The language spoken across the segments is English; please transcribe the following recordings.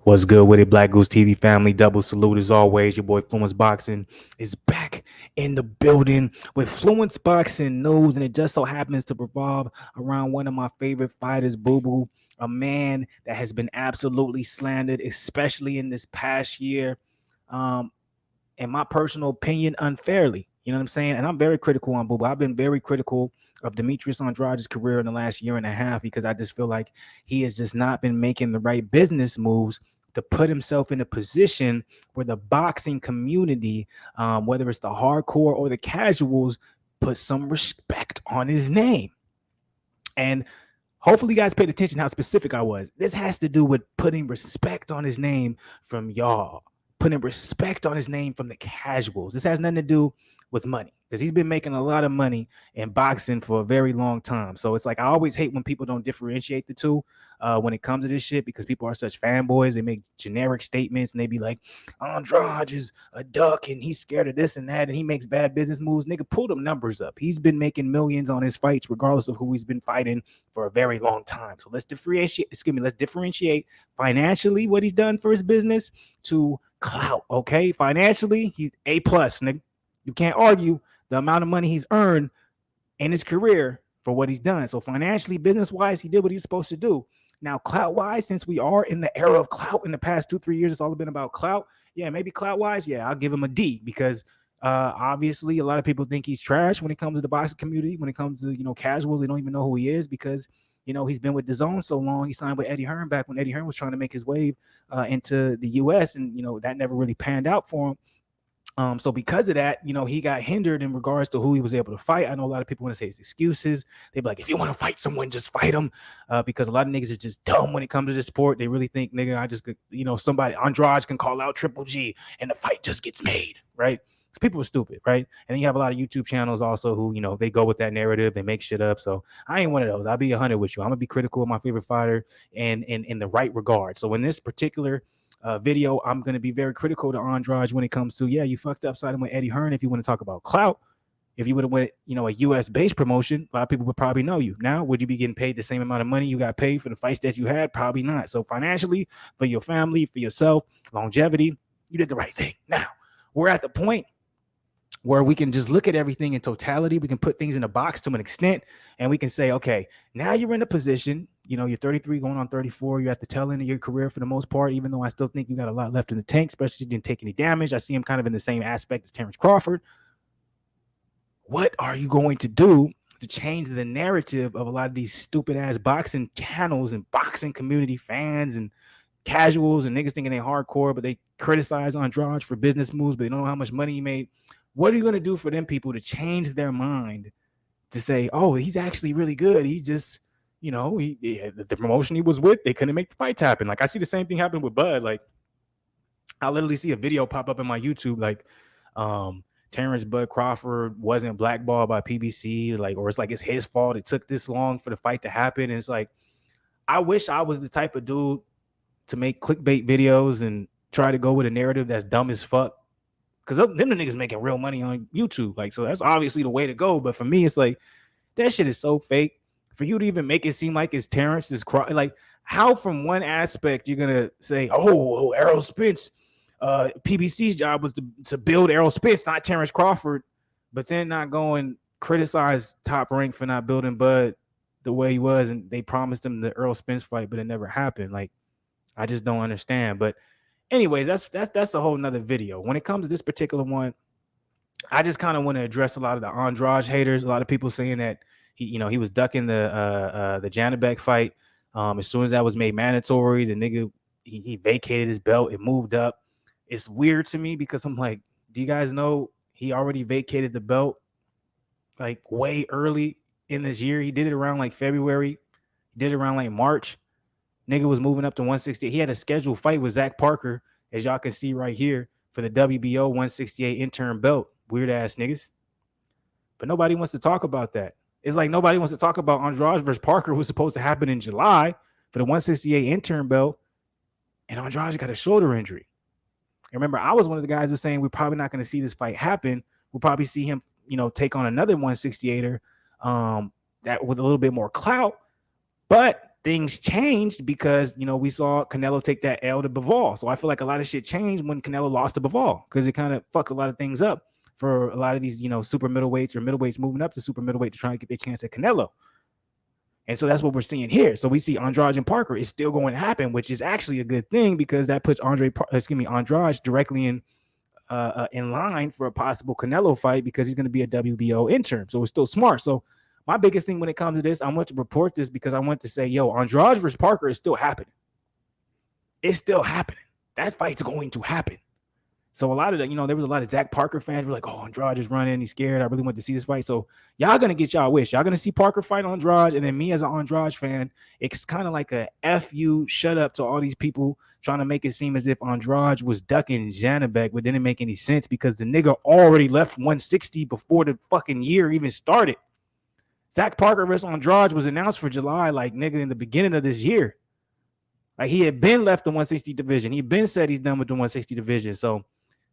What's good with it, Black Goose TV family? Double salute as always. Your boy Fluence Boxing is back in the building with Fluence Boxing news, and it just so happens to revolve around one of my favorite fighters, Boo Boo, a man that has been absolutely slandered, especially in this past year. Um, in my personal opinion, unfairly. You know what I'm saying? And I'm very critical on Booba. I've been very critical of Demetrius Andrade's career in the last year and a half because I just feel like he has just not been making the right business moves to put himself in a position where the boxing community, whether it's the hardcore or the casuals, put some respect on his name. And hopefully you guys paid attention how specific I was. This has to do with putting respect on his name from y'all, putting respect on his name from the casuals. This has nothing to do with money because he's been making a lot of money in boxing for a very long time. So it's like I always hate when people don't differentiate the two when it comes to this shit because people are such fanboys. They make generic statements and they be like, Andrade is a duck and he's scared of this and that and he makes bad business moves. Nigga, pull them numbers up. He's been making millions on his fights regardless of who he's been fighting for a very long time. So let's differentiate financially what he's done for his business to clout. Okay, financially he's A plus, nigga. You can't argue the amount of money he's earned in his career for what he's done. So financially, business wise, he did what he's supposed to do. Now, clout wise, since we are in the era of clout in the past 2-3 years, it's all been about clout. Yeah, maybe clout wise, yeah, I'll give him a D because obviously a lot of people think he's trash when it comes to the boxing community. When it comes to casuals, they don't even know who he is because he's been with DAZN so long. He signed with Eddie Hearn back when Eddie Hearn was trying to make his wave into the U.S. and that never really panned out for him. So because of that, he got hindered in regards to who he was able to fight. I know a lot of people want to say his excuses. They'd be like, if you want to fight someone, just fight him. Because a lot of niggas are just dumb when it comes to this sport. They really think, nigga, I just, somebody, Andrade can call out Triple G and the fight just gets made, right? Because people are stupid, right? And then you have a lot of YouTube channels also who, they go with that narrative. They make shit up. So I ain't one of those. I'll be 100 with you. I'm going to be critical of my favorite fighter and in the right regard. So in this particular video, I'm going to be very critical to Andrade when it comes to, you fucked up siding with Eddie Hearn if you want to talk about clout. If you would have went, a U.S.-based promotion, a lot of people would probably know you. Now, would you be getting paid the same amount of money you got paid for the fights that you had? Probably not. So financially, for your family, for yourself, longevity, you did the right thing. Now, we're at the point where we can just look at everything in totality. We can put things in a box to an extent, and we can say, okay, now you're in a position, you're 33 going on 34. You're at the tail end of your career for the most part, even though I still think you got a lot left in the tank, especially if you didn't take any damage. I see him kind of in the same aspect as Terrence Crawford. What are you going to do to change the narrative of a lot of these stupid ass boxing channels and boxing community fans and casuals and niggas thinking they hardcore, but they criticize Andrade for business moves, but they don't know how much money he made? What are you going to do for them people to change their mind to say, oh, he's actually really good? He just, the promotion he was with, they couldn't make the fights happen. Like I see the same thing happen with Bud. Like I literally see a video pop up in my YouTube, like Terrence Bud Crawford wasn't blackballed by PBC, or it's like it's his fault. It took this long for the fight to happen. And it's like, I wish I was the type of dude to make clickbait videos and try to go with a narrative that's dumb as fuck. Because them the niggas making real money on YouTube. So that's obviously the way to go. But for me, it's like, that shit is so fake. For you to even make it seem like it's Terrence, how from one aspect you're going to say, oh, Errol Spence, PBC's job was to build Errol Spence, not Terrence Crawford, but then not go and criticize Top Rank for not building Bud the way he was. And they promised him the Errol Spence fight, but it never happened. I just don't understand. But anyways, that's a whole nother video. When it comes to this particular one, I just kind of want to address a lot of the Andrade haters. A lot of people saying that he was ducking the Janabek fight. As soon as that was made mandatory, the nigga he vacated his belt. It moved up. It's weird to me because I'm like, do you guys know he already vacated the belt way early in this year? He did it around February. He did it around March. Nigga was moving up to 168. He had a scheduled fight with Zach Parker, as y'all can see right here, for the WBO 168 interim belt. Weird ass niggas. But nobody wants to talk about that. It's like nobody wants to talk about Andrade versus Parker, who was supposed to happen in July for the 168 interim belt, and Andrade got a shoulder injury. Remember, I was one of the guys who was saying we're probably not going to see this fight happen. We'll probably see him, take on another 168er that with a little bit more clout. But things changed because, you know, we saw Canelo take that L to Bivol. So I feel like a lot of shit changed when Canelo lost to Bivol because it kind of fucked a lot of things up for a lot of these, you know, super middleweights or middleweights moving up to super middleweight to try and get their chance at Canelo. And so that's what we're seeing here. So we see Andrade and Parker is still going to happen, which is actually a good thing because that puts Andrade directly in line for a possible Canelo fight because he's going to be a WBO intern. So it's still smart. So my biggest thing when it comes to this, I want to report this because I want to say, yo, Andrade versus Parker is still happening. It's still happening. That fight's going to happen. So a lot of the, you know, there was a lot of Zach Parker fans were like, oh, Andrade is running. He's scared. I really want to see this fight. So y'all going to get y'all wish. Y'all going to see Parker fight Andrade. And then me as an Andrade fan, it's kind of like a F you, shut up to all these people trying to make it seem as if Andrade was ducking Janabek, but didn't make any sense because the nigga already left 160 before the fucking year even started. Zach Parker versus Andrade was announced for July, like, nigga, in the beginning of this year. Like, he had been left the 160 division. He been said he's done with the 160 division. So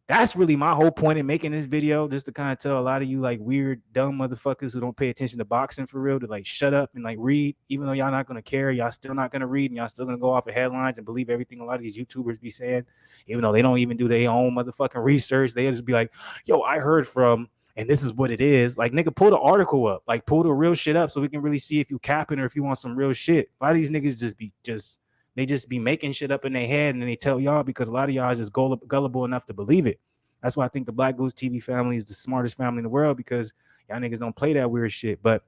that's really my whole point in making this video, just to kind of tell a lot of you like weird, dumb motherfuckers who don't pay attention to boxing for real to like shut up and like read, even though y'all not going to care. Y'all still not going to read and y'all still going to go off of headlines and believe everything a lot of these YouTubers be saying, even though they don't even do their own motherfucking research. They just be like, yo, I heard from, and this is what it is. Like, nigga, pull the article up, like pull the real shit up so we can really see if you capping or if you want some real shit. A lot of these niggas they just be making shit up in their head and then they tell y'all because a lot of y'all is just gullible enough to believe it. That's why I think the Black Goose TV family is the smartest family in the world because y'all niggas don't play that weird shit. But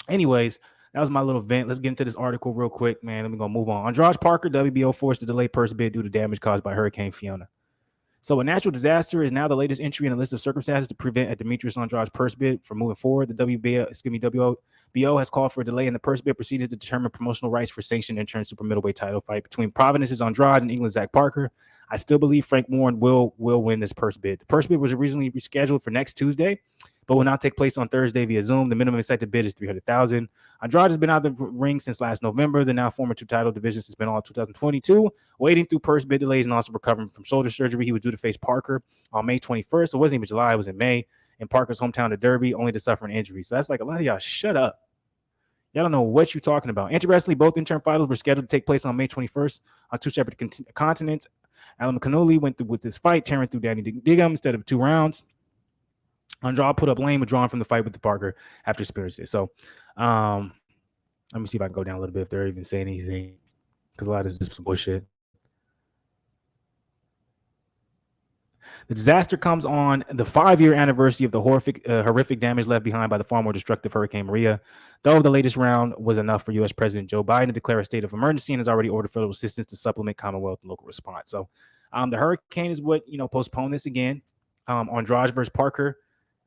anyways, that was my little vent. Let's get into this article real quick, man. Let me go move on. Andrade Parker, WBO forced to delay purse bid due to damage caused by Hurricane Fiona. So a natural disaster is now the latest entry in a list of circumstances to prevent a Demetrius Andrade purse bid from moving forward. The WBO has called for a delay in the purse bid proceedings to determine promotional rights for sanctioned interim super middleweight title fight between Providence's Andrade and England's Zach Parker. I still believe Frank Warren will win this purse bid. The purse bid was originally rescheduled for next Tuesday, but will now take place on Thursday via Zoom. The minimum expected bid is $300,000. Andrade has been out of the ring since last November. The now former two-title divisions has been all 2022, waiting through purse bid delays and also recovering from shoulder surgery. He was due to face Parker on May 21st. So it wasn't even July, it was in May, in Parker's hometown of Derby, only to suffer an injury. So that's like a lot of y'all shut up. Y'all don't know what you're talking about. Interestingly, both interim finals were scheduled to take place on May 21st on two separate continents. Alan McCannully went through with this fight, tearing through Danny Diggum instead of 2 rounds. Andrade put up lane, withdrawn from the fight with the Parker after experiencing it. So let me see if I can go down a little bit if they're even saying anything, because a lot of this is just some bullshit. The disaster comes on the 5-year anniversary of the horrific damage left behind by the far more destructive Hurricane Maria. Though the latest round was enough for U.S. President Joe Biden to declare a state of emergency and has already ordered federal assistance to supplement Commonwealth and local response. So the hurricane is what, postponed this again. Andrade versus Parker.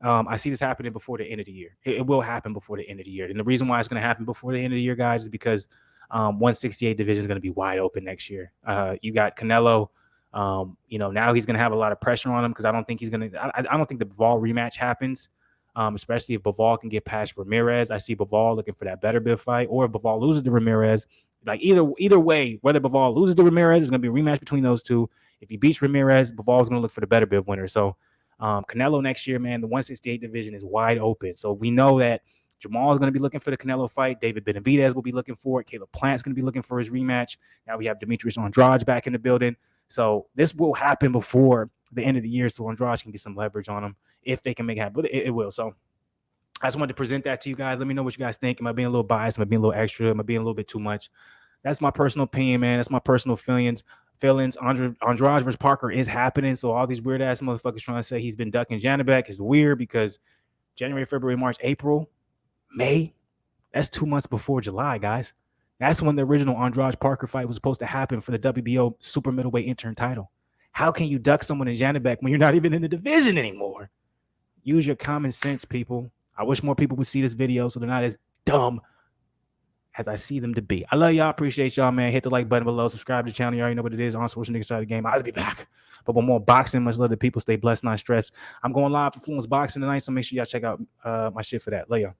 I see this happening before the end of the year. It will happen before the end of the year. And the reason why it's going to happen before the end of the year, guys, is because 168 division is going to be wide open next year. You got Canelo. Now he's going to have a lot of pressure on him because I don't think he's going to. I don't think the Bivol rematch happens, especially if Bivol can get past Ramirez. I see Bivol looking for that better bid fight, or if Bivol loses to Ramirez. Like either way, whether Bivol loses to Ramirez, there's going to be a rematch between those two. If he beats Ramirez, Bivol is going to look for the better bid winner. So Canelo next year, man, the 168 division is wide open. So we know that Jamal is going to be looking for the Canelo fight. David Benavidez will be looking for it. Caleb Plant's going to be looking for his rematch. Now we have Demetrius Andrade back in the building. So this will happen before the end of the year so Andrade can get some leverage on him if they can make it happen. But it will. So I just wanted to present that to you guys. Let me know what you guys think. Am I being a little biased? Am I being a little extra? Am I being a little bit too much? That's my personal opinion, man. That's my personal feelings. Andrade versus Parker is happening. So all these weird ass motherfuckers trying to say he's been ducking Janabek is weird because January, February, March, April, May, that's 2 months before July, guys. That's when the original Andrade Parker fight was supposed to happen for the WBO super middleweight intern title. How can you duck someone in Janabek when you're not even in the division anymore? Use your common sense, people. I wish more people would see this video so they're not as dumb as I see them to be. I love y'all. Appreciate y'all, man. Hit the like button below. Subscribe to the channel. You already know what it is. On Social Nigga Side of the Game. I'll be back. But with more boxing, much love to people. Stay blessed, not stressed. I'm going live for Fluence Boxing tonight, so make sure y'all check out my shit for that. Love y'all.